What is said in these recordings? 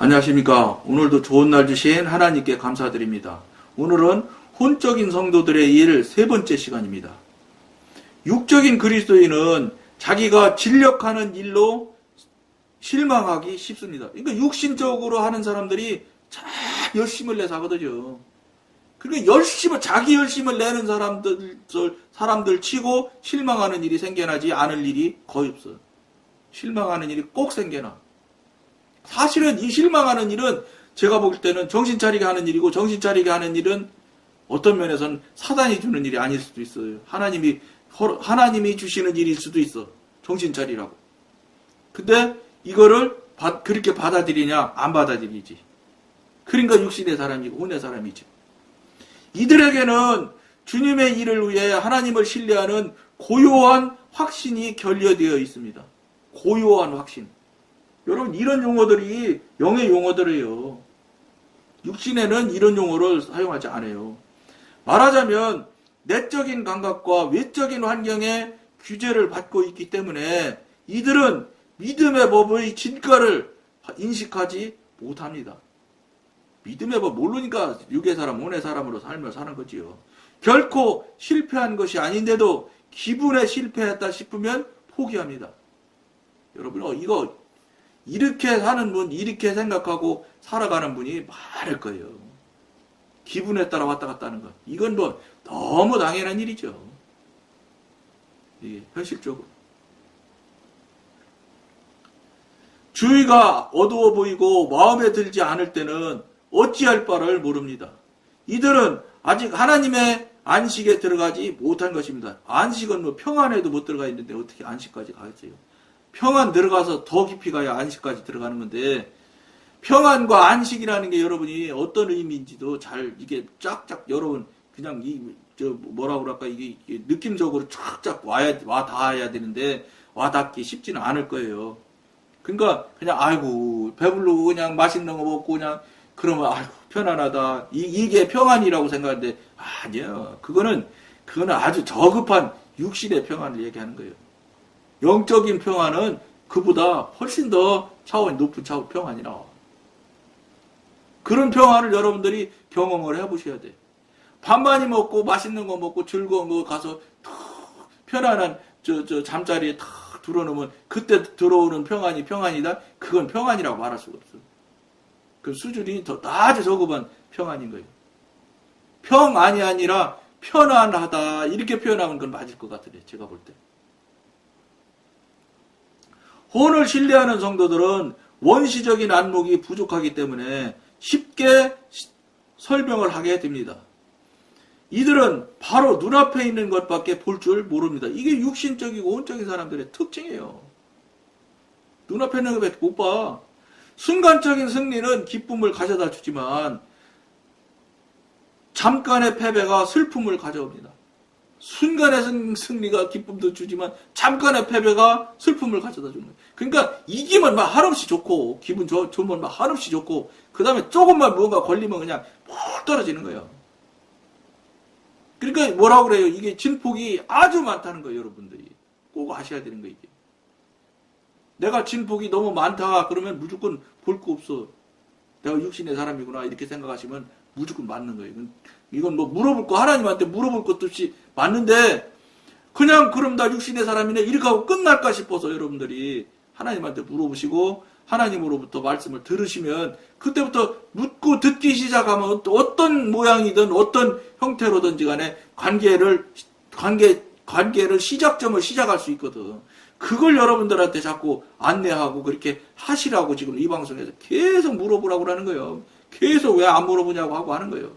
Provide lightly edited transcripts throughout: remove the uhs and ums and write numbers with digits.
안녕하십니까. 오늘도 좋은 날 주신 하나님께 감사드립니다. 오늘은 혼적인 성도들의 일 세 번째 시간입니다. 육적인 그리스도인은 자기가 진력하는 일로 실망하기 쉽습니다. 그러니까 육신적으로 하는 사람들이 참 열심을 내서 하거든요. 그러니까 자기 열심을 내는 사람들 치고 실망하는 일이 생겨나지 않을 일이 거의 없어요. 실망하는 일이 꼭 생겨나. 사실은 이 실망하는 일은 제가 볼 때는 정신 차리게 하는 일이고, 정신 차리게 하는 일은 어떤 면에서는 사단이 주는 일이 아닐 수도 있어요. 하나님이 주시는 일일 수도 있어. 정신 차리라고. 근데 이거를 그렇게 받아들이냐? 안 받아들이지. 그러니까 육신의 사람이고 혼의 사람이지. 이들에게는 주님의 일을 위해 하나님을 신뢰하는 고요한 확신이 결여되어 있습니다. 고요한 확신. 여러분, 이런 용어들이 영의 용어들이에요. 육신에는 이런 용어를 사용하지 않아요. 말하자면 내적인 감각과 외적인 환경의 규제를 받고 있기 때문에 이들은 믿음의 법의 진가를 인식하지 못합니다. 믿음의 법 모르니까 육의 사람, 혼의 사람으로 삶을 사는 거지요. 결코 실패한 것이 아닌데도 기분에 실패했다 싶으면 포기합니다. 여러분, 이거 이렇게 사는 분, 이렇게 생각하고 살아가는 분이 많을 거예요. 기분에 따라 왔다 갔다 하는 것. 이건 뭐 너무 당연한 일이죠. 현실적으로. 주위가 어두워 보이고 마음에 들지 않을 때는 어찌할 바를 모릅니다. 이들은 아직 하나님의 안식에 들어가지 못한 것입니다. 안식은 뭐 평안에도 못 들어가 있는데 어떻게 안식까지 가겠어요? 평안 들어가서 더 깊이 가야 안식까지 들어가는 건데, 평안과 안식이라는 게 여러분이 어떤 의미인지도 이게 쫙쫙 여러분 그냥 뭐라고 그럴까, 이게 느낌적으로 쫙쫙 와 닿아야 되는데 와닿기 쉽지는 않을 거예요. 그러니까 그냥 아이고 배부르고 그냥 맛있는 거 먹고 그냥 그러면 아이고 편안하다, 이게 평안이라고 생각하는데 아니에요. 그거는 아주 저급한 육신의 평안을 얘기하는 거예요. 영적인 평안은 그보다 훨씬 더 차원이 높은 평안이 나와. 그런 평안을 여러분들이 경험을 해보셔야 돼. 밥 많이 먹고 맛있는 거 먹고 즐거운 거 가서 편안한 잠자리에 탁 들어놓으면 그때 들어오는 평안이 평안이다? 그건 평안이라고 말할 수가 없어. 그 수준이 아주 저급한 평안인 거예요. 평안이 아니라 편안하다, 이렇게 표현하면 그건 맞을 것 같으래, 제가 볼 때. 혼을 신뢰하는 성도들은 원시적인 안목이 부족하기 때문에 쉽게 설명을 하게 됩니다. 이들은 바로 눈앞에 있는 것밖에 볼 줄 모릅니다. 이게 육신적이고 혼적인 사람들의 특징이에요. 눈앞에 있는 것밖에 못 봐. 순간적인 승리는 기쁨을 가져다 주지만 잠깐의 패배가 슬픔을 가져옵니다. 순간의 승리가 기쁨도 주지만 잠깐의 패배가 슬픔을 가져다 주는 거예요. 그러니까 이기면 막 한없이 좋고, 기분 좋으면 막 한없이 좋고, 그 다음에 조금만 뭔가 걸리면 그냥 푹 떨어지는 거예요. 그러니까 뭐라고 그래요? 이게 진폭이 아주 많다는 거예요, 여러분들이. 꼭 아셔야 되는 거예요, 이게. 내가 진폭이 너무 많다 그러면 무조건 볼 거 없어. 내가 육신의 사람이구나 이렇게 생각하시면 무조건 맞는 거예요. 이건 뭐 하나님한테 물어볼 것도 없이 맞는데, 그냥 그럼 나 육신의 사람이네 이렇게 하고 끝날까 싶어서 여러분들이 하나님한테 물어보시고 하나님으로부터 말씀을 들으시면 그때부터 묻고 듣기 시작하면 어떤 모양이든 어떤 형태로든지 간에 관계를 시작점을 시작할 수 있거든. 그걸 여러분들한테 자꾸 안내하고 그렇게 하시라고 지금 이 방송에서 계속 물어보라고 하는 거예요. 계속 왜 안 물어보냐고 하고 하는 거예요.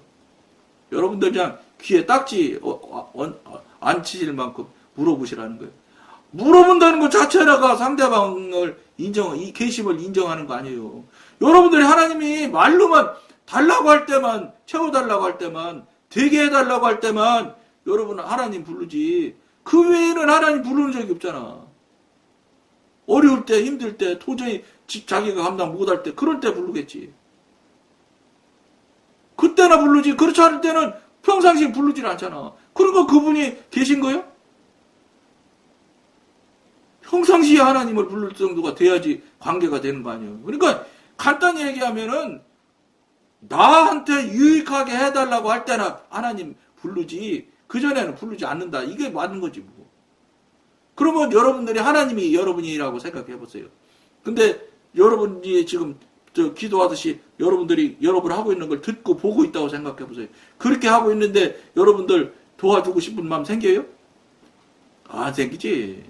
여러분들 그냥 귀에 딱지 안 치실 만큼 물어보시라는 거예요. 물어본다는 것 자체가 상대방을 이 계심을 인정하는 거 아니에요. 여러분들이 하나님이 말로만 달라고 할 때만, 채워달라고 할 때만, 되게 해달라고 할 때만 여러분은 하나님 부르지, 그 외에는 하나님 부르는 적이 없잖아. 어려울 때, 힘들 때, 도저히 자기가 감당 못할 때, 그럴 때 부르겠지. 그때나 부르지. 그렇지 않을 때는 평상시에 부르질 않잖아. 그러니까 그분이 계신 거예요? 평상시에 하나님을 부를 정도가 돼야지 관계가 되는 거 아니에요. 그러니까 간단히 얘기하면은 나한테 유익하게 해달라고 할 때나 하나님 부르지 그전에는 부르지 않는다. 이게 맞는 거지 뭐. 그러면 여러분들이 하나님이 여러분이라고 생각해 보세요. 근데 여러분이 지금 기도하듯이 여러분들이 여러분 하고 있는 걸 듣고 보고 있다고 생각해 보세요. 그렇게 하고 있는데 여러분들 도와주고 싶은 마음 생겨요? 안 생기지.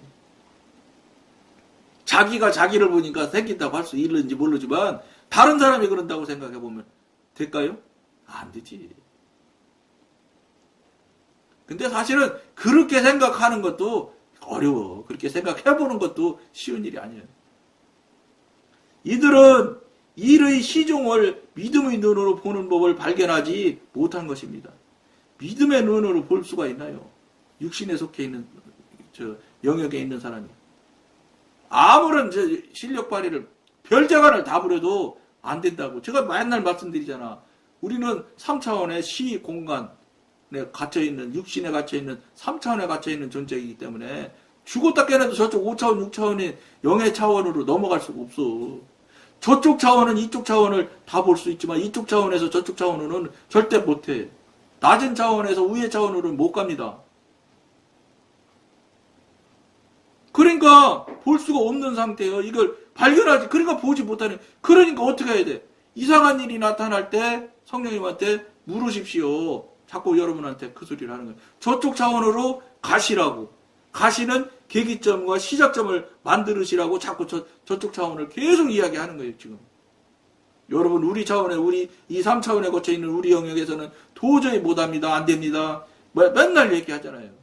자기가 자기를 보니까 생긴다고 할 수 있는지 모르지만 다른 사람이 그런다고 생각해 보면 될까요? 안 되지. 근데 사실은 그렇게 생각하는 것도 어려워. 그렇게 생각해 보는 것도 쉬운 일이 아니에요. 이들은 일의 시종을 믿음의 눈으로 보는 법을 발견하지 못한 것입니다. 믿음의 눈으로 볼 수가 있나요? 육신에 속해 있는 영역에 있는 사람이 아무런 실력 발휘를 별자간을 다 부려도 안 된다고. 제가 맨날 말씀드리잖아. 우리는 3차원의 시 공간에 갇혀있는, 육신에 갇혀있는 3차원에 갇혀있는 존재이기 때문에 죽었다 깨어나도 저쪽 5차원, 6차원의 영의 차원으로 넘어갈 수가 없어. 저쪽 차원은 이쪽 차원을 다 볼 수 있지만 이쪽 차원에서 저쪽 차원으로는 절대 못해. 낮은 차원에서 위의 차원으로는 못 갑니다. 그러니까 볼 수가 없는 상태예요. 이걸 발견하지. 그러니까 보지 못하는. 그러니까 어떻게 해야 돼? 이상한 일이 나타날 때 성령님한테 물으십시오. 자꾸 여러분한테 그 소리를 하는 거예요. 저쪽 차원으로 가시라고. 가시는 계기점과 시작점을 만들으시라고 자꾸 저쪽 차원을 계속 이야기하는 거예요, 지금. 여러분, 우리 차원에, 우리 이 3차원에 거쳐 있는 우리 영역에서는 도저히 못합니다. 안 됩니다. 맨날 얘기하잖아요.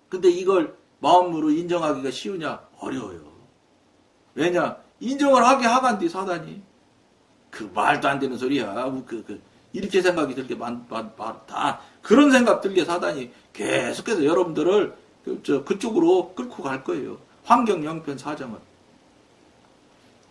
근데 이걸 마음으로 인정하기가 쉬우냐? 어려워요. 왜냐? 인정을 하게 하간디 사단이. 그 말도 안 되는 소리야. 이렇게 생각이 들게 다 그런 생각 들게 사단이 계속해서 여러분들을 그쪽으로 끌고 갈 거예요. 환경 영편 사정은.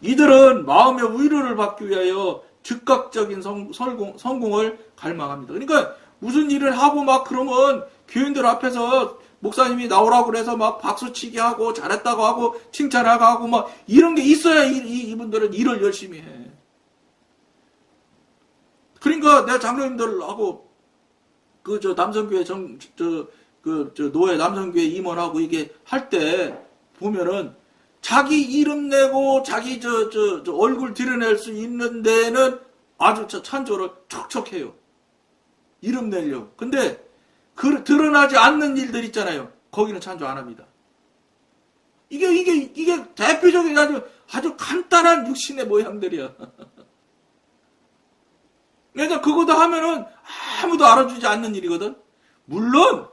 이들은 마음의 위로를 받기 위하여 즉각적인 성공을 갈망합니다. 그러니까 무슨 일을 하고 막 그러면 교인들 앞에서 목사님이 나오라고 그래서 막 박수치기 하고 잘했다고 하고 칭찬하고 하고 막 이런 게 있어야 이분들은 일을 열심히 해. 그러니까 내가 장로님들하고 남성교회 노예 남성교회 임원하고 이게 할 때 보면은 자기 이름 내고 자기 얼굴 드러낼 수 있는 데는 아주 찬조를 척척해요. 이름 내려고. 근데 드러나지 않는 일들 있잖아요. 거기는 찬조 안 합니다. 이게 대표적인 아주 간단한 육신의 모양들이야. 그래서 그거 다 하면은 아무도 알아주지 않는 일이거든. 물론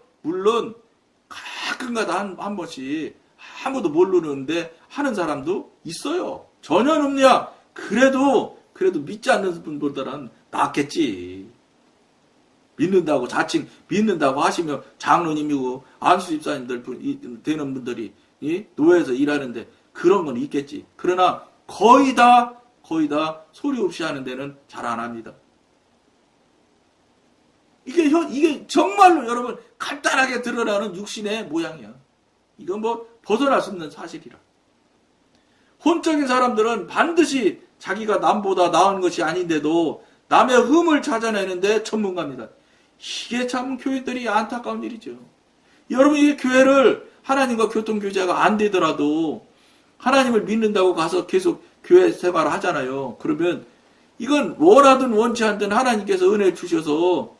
가끔가다 한 번씩 아무도 모르는데 하는 사람도 있어요. 전혀 없냐? 그래도 믿지 않는 분보다는 낫겠지. 믿는다고 자칭 믿는다고 하시면 장로님이고 안수집사님들 되는 분들이 노예에서 일하는데 그런 건 있겠지. 그러나 거의 다 소리 없이 하는 데는 잘 안 합니다. 이게 정말로 여러분 간단하게 드러나는 육신의 모양이야. 이건 벗어날 수 없는 사실이라. 혼적인 사람들은 반드시 자기가 남보다 나은 것이 아닌데도 남의 흠을 찾아내는데 전문가입니다. 이게 참 교회들이 안타까운 일이죠. 여러분, 이게 교회를 하나님과 교통교제가 안 되더라도 하나님을 믿는다고 가서 계속 교회 생활을 하잖아요. 그러면 이건 원하든 원치 않든 하나님께서 은혜 주셔서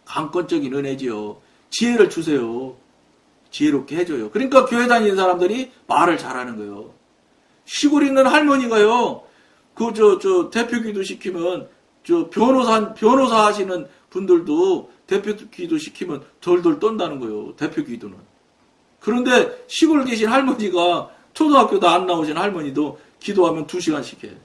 강권적인 은혜지요. 지혜를 주세요. 지혜롭게 해줘요. 그러니까 교회 다니는 사람들이 말을 잘하는 거예요. 시골에 있는 할머니가요. 대표 기도 시키면 변호사 하시는 분들도 대표 기도 시키면 덜덜 떤다는 거예요. 대표 기도는. 그런데 시골 계신 할머니가 초등학교도 안 나오신 할머니도 기도하면 2시간씩 해.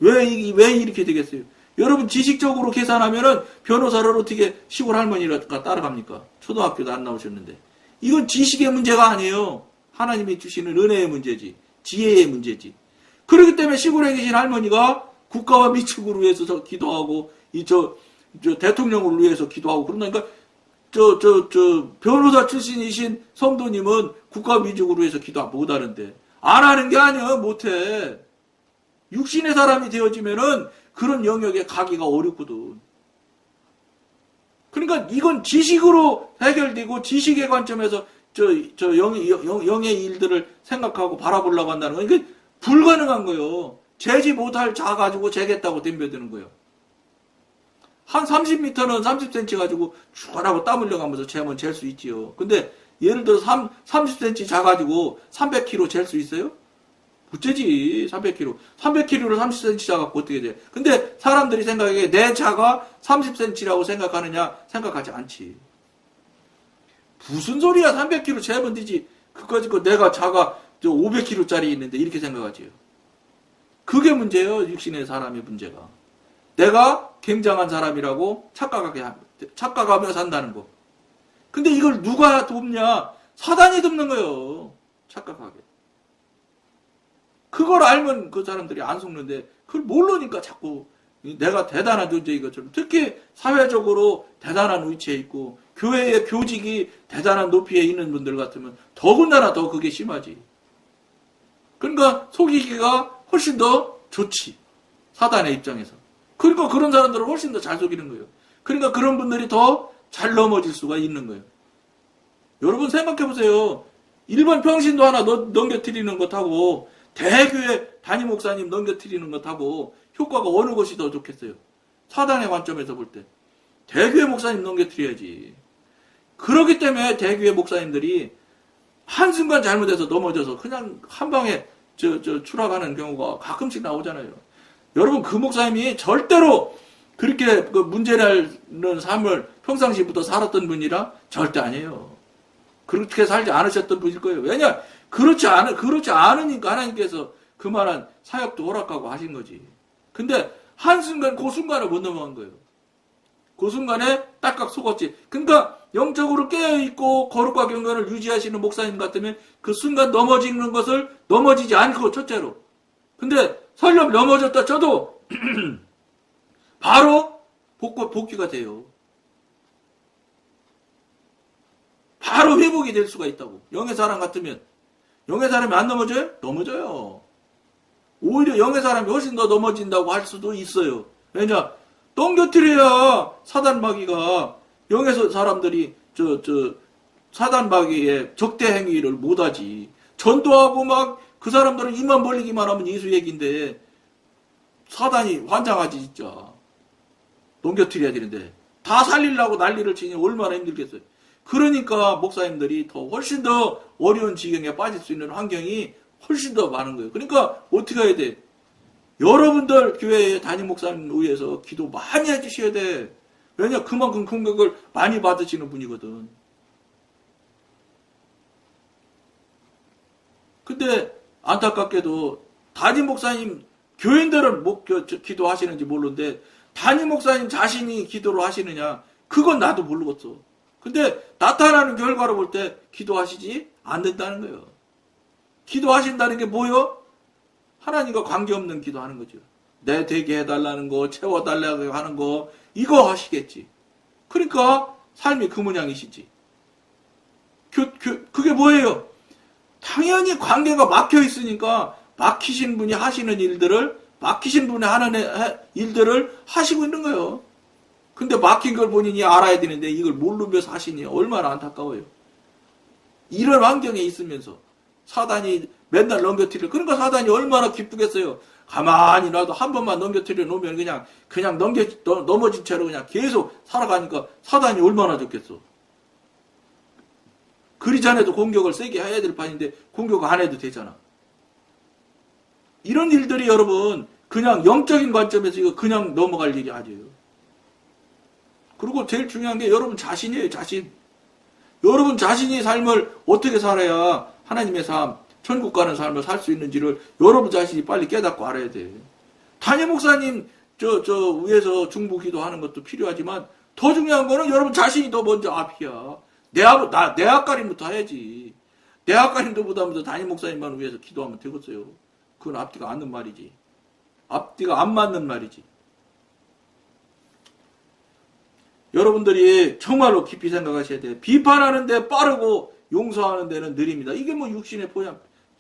왜 이렇게 되겠어요? 여러분 지식적으로 계산하면은 변호사를 어떻게 시골 할머니가 따라갑니까? 초등학교도 안 나오셨는데. 이건 지식의 문제가 아니에요. 하나님이 주시는 은혜의 문제지. 지혜의 문제지. 그렇기 때문에 시골에 계신 할머니가 국가와 민족을 위해서 기도하고 대통령을 위해서 기도하고 그런다니까 변호사 출신이신 성도님은 국가와 민족을 위해서 기도 못하는데 안 하는 게 아니야. 못해. 육신의 사람이 되어지면은 그런 영역에 가기가 어렵거든. 그러니까 이건 지식으로 해결되고 지식의 관점에서 영의 일들을 생각하고 바라보려고 한다는 거. 이게 불가능한 거예요. 재지 못할 자 가지고 재겠다고 덤벼드는 거예요. 한 30m는 30cm 가지고 슈하고 땀 흘려가면서 재면 잴 수 있지요. 근데 예를 들어서 30cm 자 가지고 300kg 잴 수 있어요? 못 재지. 300kg. 300kg를 30cm 자 갖고 어떻게 돼? 근데 사람들이 생각하기에 내 자가 30cm라고 생각하느냐? 생각하지 않지. 무슨 소리야? 300kg 재면 되지. 그까짓 거 내가 자가 500kg짜리 있는데 이렇게 생각하지요. 그게 문제예요. 육신의 사람의 문제가. 내가 굉장한 사람이라고 착각하며 산다는 거. 근데 이걸 누가 돕냐? 사단이 돕는 거예요. 착각하게. 그걸 알면 그 사람들이 안 속는데 그걸 모르니까 자꾸 내가 대단한 존재인 것처럼, 특히 사회적으로 대단한 위치에 있고 교회의 교직이 대단한 높이에 있는 분들 같으면 더군다나 더 그게 심하지. 그러니까 속이기가 훨씬 더 좋지. 사단의 입장에서. 그러니까 그런 사람들은 훨씬 더 잘 속이는 거예요. 그러니까 그런 분들이 더 잘 넘어질 수가 있는 거예요. 여러분 생각해보세요. 일반 평신도 하나 넘겨뜨리는 것하고 대교회 담임 목사님 넘겨뜨리는 것하고 효과가 어느 것이 더 좋겠어요? 사단의 관점에서 볼 때 대교회 목사님 넘겨뜨려야지. 그렇기 때문에 대교회 목사님들이 한순간 잘못해서 넘어져서 그냥 한 방에 추락하는 경우가 가끔씩 나오잖아요. 여러분, 그 목사님이 절대로 그렇게 그 문제라는 삶을 평상시부터 살았던 분이라 절대 아니에요. 그렇게 살지 않으셨던 분일 거예요. 왜냐? 그렇지 않으니까 하나님께서 그만한 사역도 허락하고 하신 거지. 근데 한순간, 그 순간을 못 넘어간 거예요. 그 순간에 딱딱 속았지. 그러니까 영적으로 깨어있고 거룩과 경건을 유지하시는 목사님 같으면 그 순간 넘어지는 것을 넘어지지 않고, 첫째로. 근데 설령 넘어졌다 쳐도 바로 복귀가 돼요. 바로 회복이 될 수가 있다고. 영의 사람 같으면. 영의 사람이 안 넘어져요? 넘어져요. 오히려 영의 사람이 훨씬 더 넘어진다고 할 수도 있어요. 왜냐? 넘겨뜨려야 사단마귀가, 영의 사람들이 사단마귀의 적대 행위를 못하지. 전도하고 막 그 사람들은 입만 벌리기만 하면 예수 얘기인데 사단이 환장하지 진짜. 넘겨뜨려야 되는데 다 살리려고 난리를 치니 얼마나 힘들겠어요. 그러니까 목사님들이 더 훨씬 더 어려운 지경에 빠질 수 있는 환경이 훨씬 더 많은 거예요. 그러니까 어떻게 해야 돼? 여러분들 교회의 담임 목사님 위해서 기도 많이 해주셔야 돼. 왜냐? 그만큼 공격을 많이 받으시는 분이거든. 근데 안타깝게도 담임 목사님, 교인들은 기도하시는지 모르는데 담임 목사님 자신이 기도를 하시느냐? 그건 나도 모르겠어. 근데 나타나는 결과로 볼 때 기도하시지 않는다는 거예요. 기도하신다는 게 뭐예요? 하나님과 관계없는 기도하는 거죠. 내 되게 해달라는 거, 채워달라고 하는 거, 이거 하시겠지. 그러니까 삶이 그 모양이시지. 그게 뭐예요? 당연히 관계가 막혀 있으니까 막히신 분이 하시는 일들을, 막히신 분이 하는 일들을 하시고 있는 거예요. 근데 막힌 걸 본인이 알아야 되는데 이걸 모르면서 하시니 얼마나 안타까워요. 이런 환경에 있으면서 사단이 맨날 넘겨뜨려. 그러니까 사단이 얼마나 기쁘겠어요. 가만히 놔도 한 번만 넘겨뜨려 놓으면 그냥 넘어진 채로 그냥 계속 살아가니까 사단이 얼마나 좋겠어. 그리 전에도 공격을 세게 해야 될 판인데 공격 안 해도 되잖아. 이런 일들이 여러분 그냥 영적인 관점에서 이거 그냥 넘어갈 일이 아니에요. 그리고 제일 중요한 게 여러분 자신이에요. 자신. 여러분 자신이 삶을 어떻게 살아야 하나님의 삶, 천국 가는 삶을 살 수 있는지를 여러분 자신이 빨리 깨닫고 알아야 돼. 담임 목사님 위에서 중보 기도하는 것도 필요하지만 더 중요한 거는 여러분 자신이 더 먼저 앞이야. 내 앞가림부터 해야지. 내 앞가림도 못하면서 담임 목사님만 위해서 기도하면 되겠어요. 그건 앞뒤가 안 맞는 말이지. 앞뒤가 안 맞는 말이지. 여러분들이 정말로 깊이 생각하셔야 돼요. 비판하는 데 빠르고 용서하는 데는 느립니다. 이게 뭐 육신의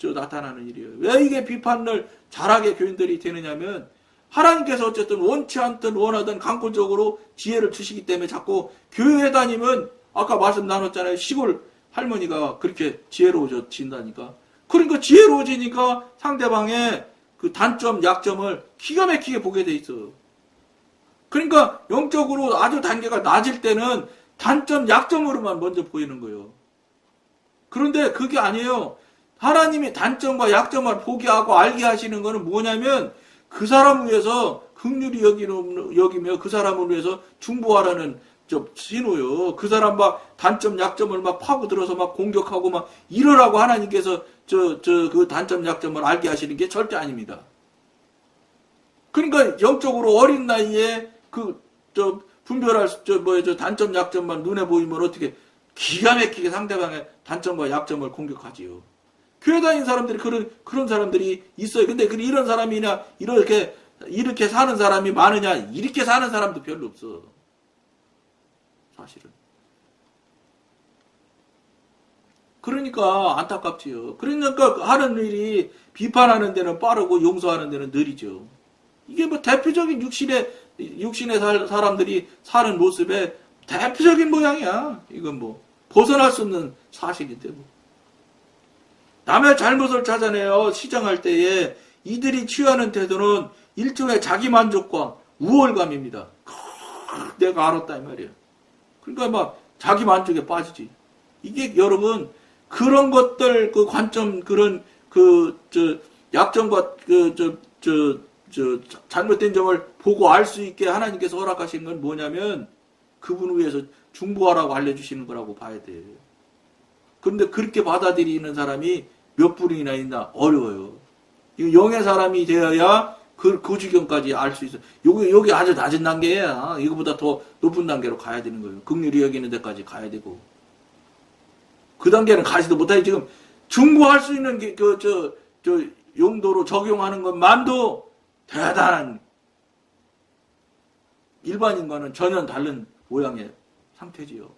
나타나는 일이에요. 왜 이게 비판을 잘하게 교인들이 되느냐면, 하나님께서 어쨌든 원치 않든 원하든 강권적으로 지혜를 주시기 때문에 자꾸 교회 다니면, 아까 말씀 나눴잖아요. 시골 할머니가 그렇게 지혜로워진다니까. 그러니까 지혜로워지니까 상대방의 그 단점, 약점을 기가 막히게 보게 돼 있어. 그러니까 영적으로 아주 단계가 낮을 때는 단점, 약점으로만 먼저 보이는 거예요. 그런데 그게 아니에요. 하나님이 단점과 약점을 보게 하고 알게 하시는 거는 뭐냐면 그 사람을 위해서 긍휼히 여기며 그 사람을 위해서 중보하라는 신호요. 그 사람 막 단점, 약점을 막 파고들어서 막 공격하고 막 이러라고 하나님께서 그 단점, 약점을 알게 하시는 게 절대 아닙니다. 그러니까 영적으로 어린 나이에 분별할 단점, 약점만 눈에 보이면 어떻게 기가 막히게 상대방의 단점과 약점을 공격하지요. 교회 다니는 사람들이 그런 사람들이 있어요. 근데 이런 사람이냐, 이렇게 사는 사람이 많으냐, 이렇게 사는 사람도 별로 없어. 사실은. 그러니까 안타깝지요. 그러니까 하는 일이 비판하는 데는 빠르고 용서하는 데는 느리죠. 이게 뭐 대표적인 육신의 사람들이 사는 모습의 대표적인 모양이야. 이건 뭐 벗어날 수 없는 사실인데 뭐. 남의 잘못을 찾아내어 시정할 때에 이들이 취하는 태도는 일종의 자기만족과 우월감입니다. 내가 알았다 이 말이야. 그러니까 막 자기만족에 빠지지. 이게 여러분 그런 것들 그 관점 그런 약점과 잘못된 점을 보고 알 수 있게 하나님께서 허락하신 건 뭐냐면 그분을 위해서 중보하라고 알려주시는 거라고 봐야 돼. 그런데 그렇게 받아들이는 사람이 몇 분이나 있나 어려워요. 영의 사람이 되어야 그 지경까지 알 수 있어. 여기 아주 낮은 단계야. 이거보다 더 높은 단계로 가야 되는 거예요. 긍휼히 여기는 데까지 가야 되고. 그 단계는 가지도 못하니 지금 중보할 수 있는 용도로 적용하는 것만도 대단한 일반인과는 전혀 다른 모양의 상태지요.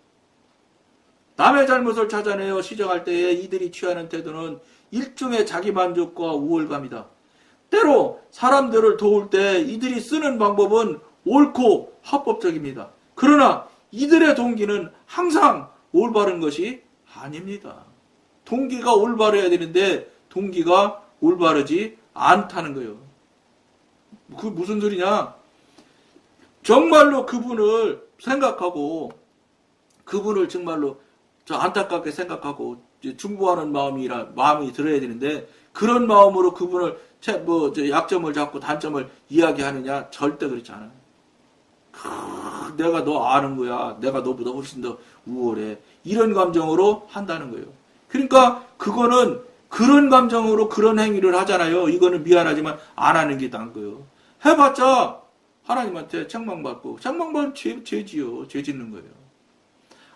남의 잘못을 찾아내어 시정할 때에 이들이 취하는 태도는 일종의 자기만족과 우월감이다. 때로 사람들을 도울 때 이들이 쓰는 방법은 옳고 합법적입니다. 그러나 이들의 동기는 항상 올바른 것이 아닙니다. 동기가 올바르야 되는데 동기가 올바르지 않다는 거예요. 그 무슨 소리냐? 정말로 그분을 생각하고 그분을 정말로 안타깝게 생각하고 중보하는 마음이 들어야 되는데 그런 마음으로 그분을 약점을 잡고 단점을 이야기하느냐? 절대 그렇지 않아요. 내가 너 아는 거야. 내가 너보다 훨씬 더 우월해. 이런 감정으로 한다는 거예요. 그러니까 그거는 그런 감정으로 그런 행위를 하잖아요. 이거는 미안하지만 안 하는 게 나은 거예요. 해봤자 하나님한테 책망받고 책망받으면 죄지요. 죄 짓는 거예요.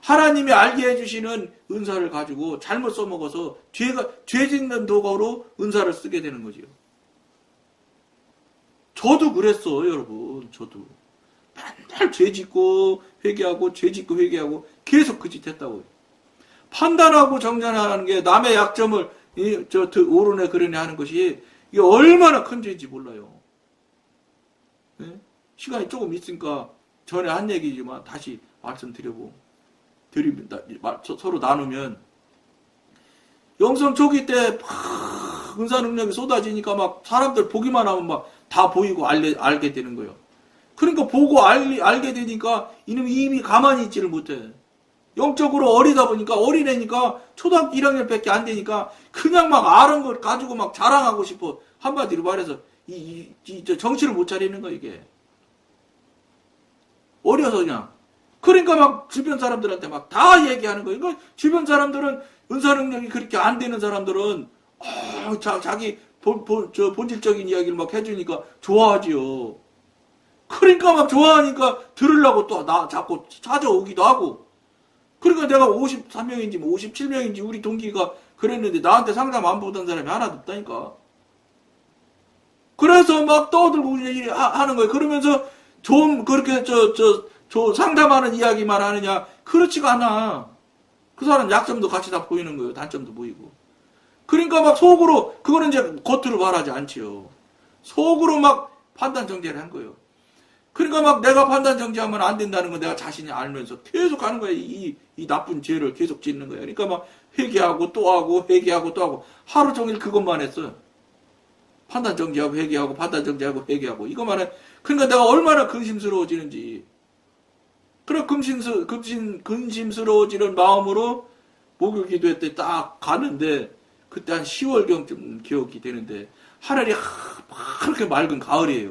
하나님이 알게 해주시는 은사를 가지고 잘못 써먹어서 죄 짓는 도구로 은사를 쓰게 되는 거지요. 저도 그랬어, 여러분. 저도 맨날 죄 짓고 회개하고 죄 짓고 회개하고 계속 그 짓 했다고요. 판단하고 정죄하는 게 남의 약점을 오르네 그러네 하는 것이 이게 얼마나 큰 죄인지 몰라요. 네? 시간이 조금 있으니까 전에 한 얘기지만 다시 드립니다. 서로 나누면 영성 초기 때 막 은사 능력이 쏟아지니까 막 사람들 보기만 하면 막 다 보이고 알게 되는 거예요. 그러니까 보고 알게 되니까 이놈이 입이 가만히 있지를 못해. 영적으로 어리다 보니까 어린애니까 초등학교 1학년밖에 안 되니까 그냥 막 아는 걸 가지고 막 자랑하고 싶어. 한마디로 말해서 정신을 못 차리는 거야 이게. 어려서 그냥. 그러니까 막 주변 사람들한테 막 다 얘기하는 거예요. 그러니까 주변 사람들은 은사 능력이 그렇게 안 되는 사람들은 자기 본질적인 이야기를 막 해주니까 좋아하지요. 그러니까 막 좋아하니까 들으려고 또 자꾸 찾아오기도 하고. 그러니까 내가 53명인지 57명인지 우리 동기가 그랬는데 나한테 상담 안 보던 사람이 하나도 없다니까. 그래서 막 떠들고 하는 거예요. 그러면서 좀 그렇게 상담하는 이야기만 하느냐? 그렇지가 않아. 그 사람 약점도 같이 다 보이는 거예요. 단점도 보이고. 그러니까 막 속으로, 그거는 이제 겉으로 말하지 않지요. 속으로 막 판단 정죄를 한 거예요. 그러니까 막 내가 판단 정죄하면 안 된다는 거 내가 자신이 알면서 계속 하는 거예요. 이 나쁜 죄를 계속 짓는 거예요. 그러니까 막 회개하고 또 하고 회개하고 또 하고 하루 종일 그것만 했어요. 판단 정죄하고 회개하고 판단 정죄하고 회개하고 이것만 해. 그러니까 내가 얼마나 근심스러워지는지. 그래 근심스러워지는 마음으로 목요일 기도회 때 딱 가는데 그때 한 10월경쯤 기억이 되는데 하늘이 그렇게 맑은 가을이에요.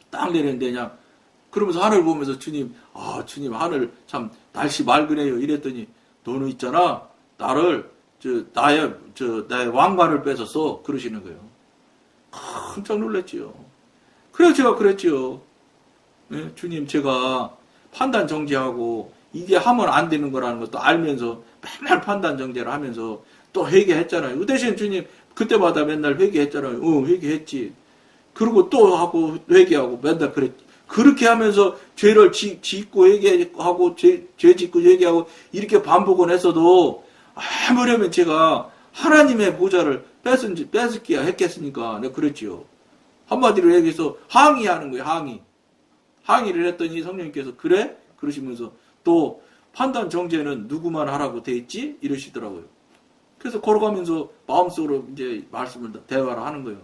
딱 내리는데 그냥 그러면서 하늘 보면서 주님 하늘 참 날씨 맑으네요 이랬더니 너는 있잖아 나를 나의 왕관을 뺏어서 그러시는 거예요. 깜짝 놀랐지요. 그래서 제가 그랬지요. 네, 주님 제가 판단 정죄하고 이게 하면 안 되는 거라는 것도 알면서 맨날 판단 정죄를 하면서 또 회개했잖아요. 그 대신 주님 그때마다 맨날 회개했잖아요. 회개했지. 그리고 또 하고 회개하고 맨날 그랬지. 그렇게 하면서 죄를 짓고 회개하고 죄 짓고 회개하고 이렇게 반복을 했어도 아무려면 제가 하나님의 보좌를 뺏을게야 했겠습니까? 내가 그랬지요. 한마디로 얘기해서 항의하는 거예요. 항의를 했더니 성령님께서 그래? 그러시면서 또 판단 정죄는 누구만 하라고 돼 있지? 이러시더라고요. 그래서 걸어가면서 마음속으로 이제 대화를 하는 거예요.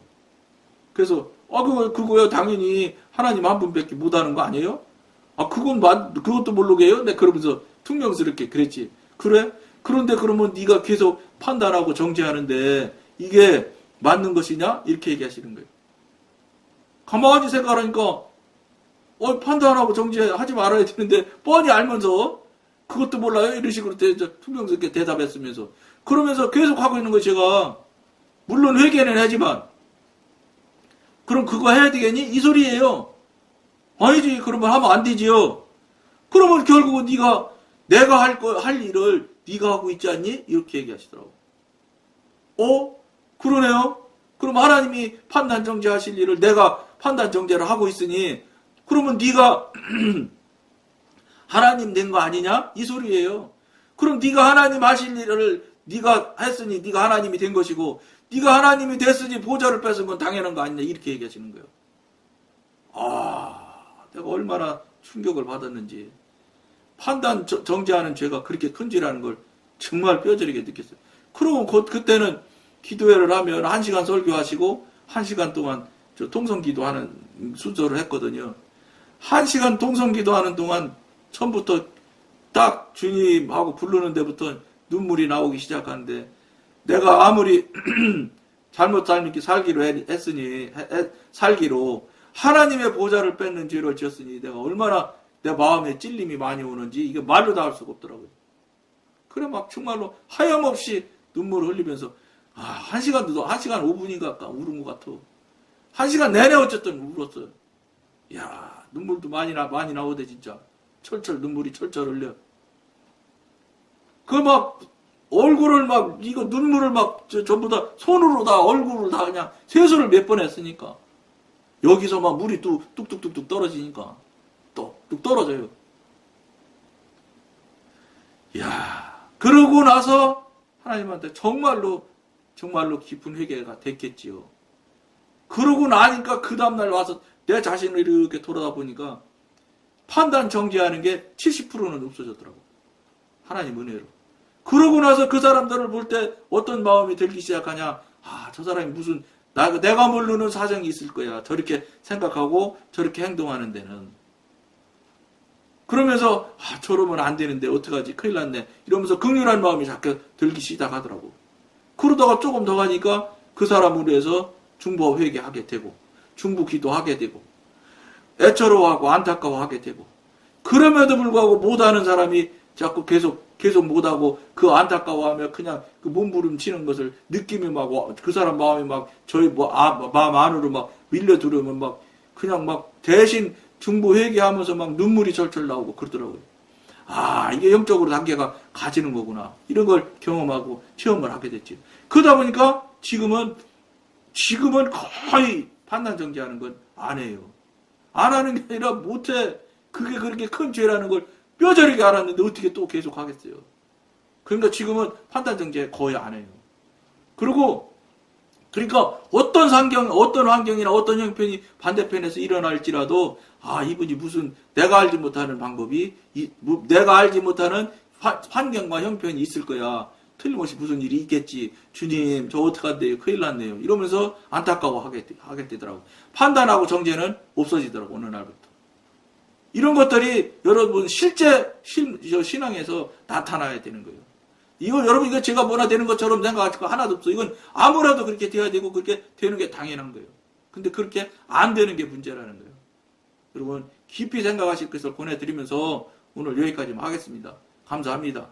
그래서 그거요 당연히 하나님 한 분밖에 못하는 거 아니에요? 그것도 모르게 해요? 네, 그러면서 퉁명스럽게 그랬지. 그래? 그런데 그러면 네가 계속 판단하고 정죄하는데 이게 맞는 것이냐? 이렇게 얘기하시는 거예요. 가만히 생각하니까 판단하고 정죄하지 말아야 되는데 뻔히 알면서 그것도 몰라요? 이런 식으로 퉁명스럽게 대답했으면서 그러면서 계속 하고 있는 거 제가 물론 회개는 하지만 그럼 그거 해야 되겠니? 이 소리예요. 아니지. 그러면 하면 안 되지요. 그러면 결국은 내가 할 일을 네가 하고 있지 않니? 이렇게 얘기하시더라고. 그러네요. 그럼 하나님이 판단 정죄하실 일을 내가 판단 정죄를 하고 있으니 그러면 네가 하나님 된 거 아니냐? 이 소리예요. 그럼 네가 하나님 하실 일을 네가 했으니 네가 하나님이 된 것이고 네가 하나님이 됐으니 보좌를 뺏은 건 당연한 거 아니냐 이렇게 얘기하시는 거예요. 내가 얼마나 충격을 받았는지 판단 정죄하는 죄가 그렇게 큰지라는 걸 정말 뼈저리게 느꼈어요. 그러고 그때는 기도회를 하면 1시간 설교하시고 1시간 동안 통성기도하는 순서를 했거든요. 1시간 통성기도하는 동안 처음부터 딱 주님하고 부르는 데부터 눈물이 나오기 시작하는데 내가 아무리 잘못 살기로 했으니 살기로 하나님의 보좌를 뺏는 죄를 지었으니 내가 얼마나 내 마음에 찔림이 많이 오는지 이게 말로 다 할 수가 없더라고요. 그래 막 정말로 하염없이 눈물을 흘리면서 1시간 5분인가 울은 것 같아. 1시간 내내 어쨌든 울었어요. 야 눈물도 많이 나오대 진짜. 눈물이 철철 흘려. 얼굴을 눈물을 전부 다 손으로 다 얼굴을 다 그냥 세수를 몇 번 했으니까 여기서 물이 뚝뚝뚝뚝 떨어지니까 뚝뚝 떨어져요. 그러고 나서 하나님한테 정말로 깊은 회개가 됐겠지요. 그러고 나니까 그 다음날 와서 내 자신을 이렇게 돌아다 보니까 판단 정죄하는 게 70%는 없어졌더라고. 하나님 은혜로. 그러고 나서 그 사람들을 볼 때 어떤 마음이 들기 시작하냐. 저 사람이 무슨 내가 모르는 사정이 있을 거야. 저렇게 생각하고 저렇게 행동하는 데는. 그러면서 저러면 안 되는데 어떡하지? 큰일 났네. 이러면서 긍휼한 마음이 자꾸 들기 시작하더라고. 그러다가 조금 더 가니까 그 사람으로 해서 중보 회개하게 되고 중보 기도하게 되고 애처로워하고 안타까워하게 되고 그럼에도 불구하고 못하는 사람이 자꾸 계속 못하고 그 안타까워하며 그냥 그 몸부림치는 것을 느낌이 그 사람 마음이 마음 안으로 밀려 들어오면 그냥 대신 중보 회개하면서 눈물이 철철 나오고 그러더라고요. 이게 영적으로 단계가 가지는 거구나. 이런 걸 경험하고 체험을 하게 됐지. 그러다 보니까 지금은 거의 판단 정죄하는 건 안 해요. 안 하는 게 아니라 못해. 그게 그렇게 큰 죄라는 걸 뼈저리게 알았는데 어떻게 또 계속 하겠어요. 그러니까 지금은 판단 정죄 거의 안 해요. 그리고 그러니까 어떤 환경이나 어떤 형편이 반대편에서 일어날지라도 이분이 무슨 내가 알지 못하는 방법이 내가 알지 못하는 환경과 형편이 있을 거야. 틀림없이 무슨 일이 있겠지. 주님 저 어떡한데요. 큰일 났네요. 이러면서 안타까워하게 되더라고. 판단하고 정죄는 없어지더라고. 어느 날부터. 이런 것들이 여러분 실제 신앙에서 나타나야 되는 거예요. 여러분 이거 제가 뭐나 되는 것처럼 생각하실 거 하나도 없어. 이건 아무라도 그렇게 돼야 되고 그렇게 되는 게 당연한 거예요. 근데 그렇게 안 되는 게 문제라는 거예요. 여러분 깊이 생각하실 것을 권해드리면서 오늘 여기까지만 하겠습니다. 감사합니다.